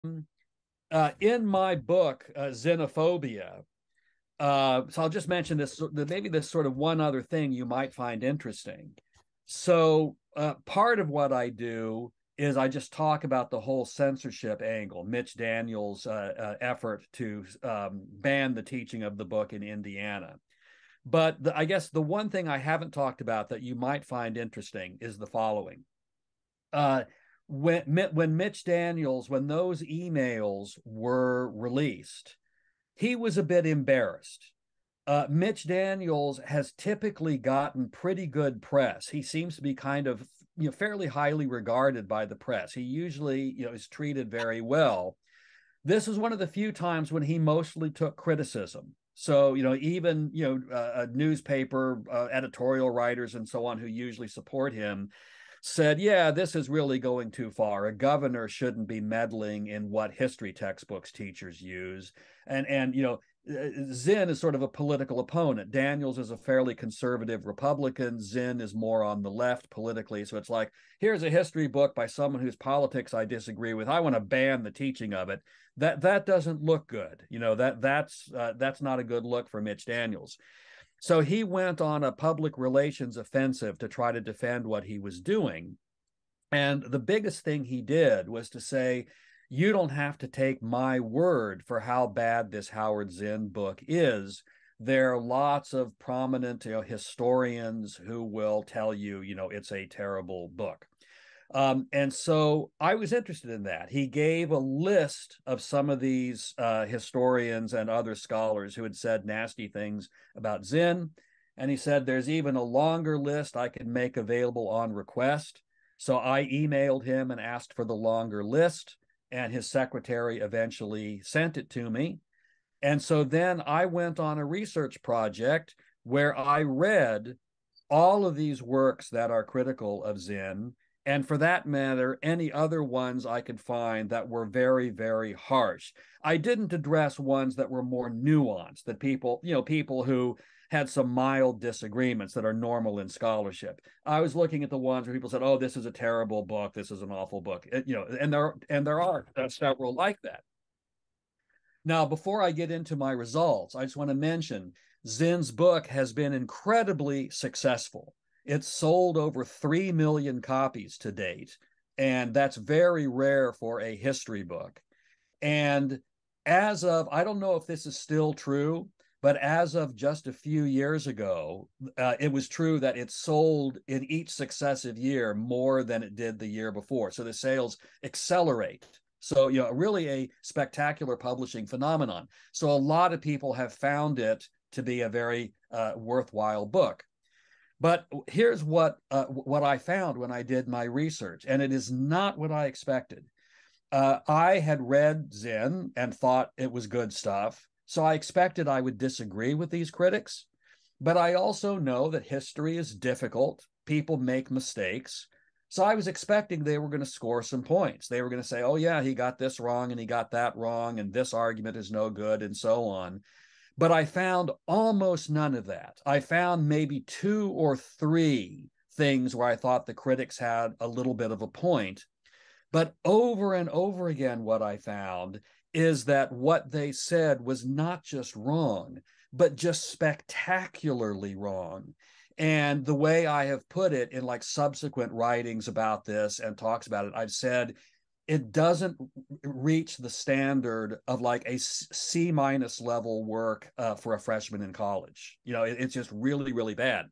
In my book, Zinnophobia, so I'll just mention this, maybe this sort of one other thing you might find interesting. So part of what I do is I just talk about the whole censorship angle, Mitch Daniels' effort to ban the teaching of the book in Indiana. But I guess the one thing I haven't talked about that you might find interesting is the following. Uh, when Mitch Daniels, when those emails were released, he was a bit embarrassed. Mitch Daniels has typically gotten pretty good press. He seems to be kind of fairly highly regarded by the press. He usually is treated very well. This was one of the few times when he mostly took criticism. So even newspaper editorial writers and so on who usually support him said, yeah, this is really going too far. A governor shouldn't be meddling in what history textbooks teachers use. And Zinn is sort of a political opponent. Daniels is a fairly conservative Republican. Zinn is more on the left politically. So it's like, here's a history book by someone whose politics I disagree with. I want to ban the teaching of it. That doesn't look good. That's not a good look for Mitch Daniels. So he went on a public relations offensive to try to defend what he was doing. And the biggest thing he did was to say, you don't have to take my word for how bad this Howard Zinn book is. There are lots of prominent historians who will tell you, it's a terrible book. And so I was interested in that. He gave a list of some of these historians and other scholars who had said nasty things about Zinn. And he said, there's even a longer list I can make available on request. So I emailed him and asked for the longer list, and his secretary eventually sent it to me. And so then I went on a research project where I read all of these works that are critical of Zinn, and for that matter, any other ones I could find that were very, very harsh. I didn't address ones that were more nuanced, that people who had some mild disagreements that are normal in scholarship. I was looking at the ones where people said, "Oh, this is a terrible book. This is an awful book." And there are several like that. Now, before I get into my results, I just want to mention Zinn's book has been incredibly successful. It's sold over 3 million copies to date, and that's very rare for a history book. And I don't know if this is still true, but as of just a few years ago, it was true that it sold in each successive year more than it did the year before. So the sales accelerate. So, really a spectacular publishing phenomenon. So a lot of people have found it to be a very worthwhile book. But here's what I found when I did my research, and it is not what I expected. I had read Zinn and thought it was good stuff, so I expected I would disagree with these critics. But I also know that history is difficult. People make mistakes. So I was expecting they were going to score some points. They were going to say, oh, yeah, he got this wrong and he got that wrong, and this argument is no good, and so on. But I found almost none of that. I found maybe 2 or 3 things where I thought the critics had a little bit of a point. But over and over again, what I found is that what they said was not just wrong, but just spectacularly wrong. And the way I have put it in like subsequent writings about this and talks about it, I've said it doesn't reach the standard of like a C- level work for a freshman in college. It's just really, really bad.